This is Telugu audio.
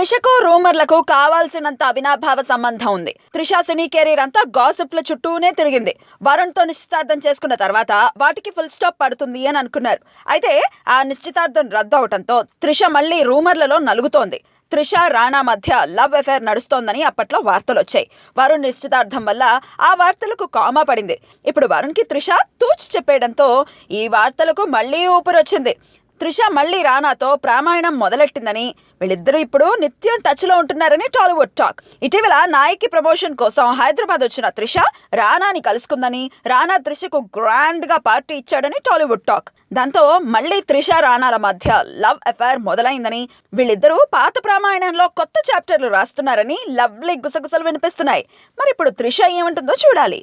త్రిషకు రూమర్లకు కావాల్సినంత అవినాభావ సంబంధం ఉంది. త్రిష సినీ కెరీర్ అంతా గాసిప్ల చుట్టూనే తిరిగింది. వరుణ్తో నిశ్చితార్థం చేసుకున్న తర్వాత వాటికి ఫుల్ స్టాప్ పడుతుంది అని అనుకున్నారు. అయితే ఆ నిశ్చితార్థం రద్దు అవడంతో త్రిష మళ్ళీ రూమర్లలో నలుగుతోంది. త్రిష రాణా మధ్య లవ్ అఫేర్ నడుస్తోందని అప్పట్లో వార్తలు వచ్చాయి. వరుణ్ నిశ్చితార్థం వల్ల ఆ వార్తలకు కామా పడింది. ఇప్పుడు వరుణ్కి త్రిష తూచి చెప్పేయడంతో ఈ వార్తలకు మళ్ళీ ఊపిరొచ్చింది. త్రిష మళ్ళీ రానాతో ప్రామాయణం మొదలెట్టిందని, వీళ్ళిద్దరూ ఇప్పుడు నిత్యం టచ్లో ఉంటున్నారని టాలీవుడ్ టాక్. ఇటీవల నాయకి ప్రమోషన్ కోసం హైదరాబాద్ వచ్చిన త్రిష రానాని కలుసుకుందని, రానా త్రిషకు గ్రాండ్గా పార్టీ ఇచ్చాడని టాలీవుడ్ టాక్. దాంతో మళ్ళీ త్రిష రానాల మధ్య లవ్ అఫైర్ మొదలైందని, వీళ్ళిద్దరూ పాత ప్రామాయణంలో కొత్త చాప్టర్లు రాస్తున్నారని లవ్లీ గుసగుసలు వినిపిస్తున్నాయి. మరి ఇప్పుడు త్రిష ఏమంటుందో చూడాలి.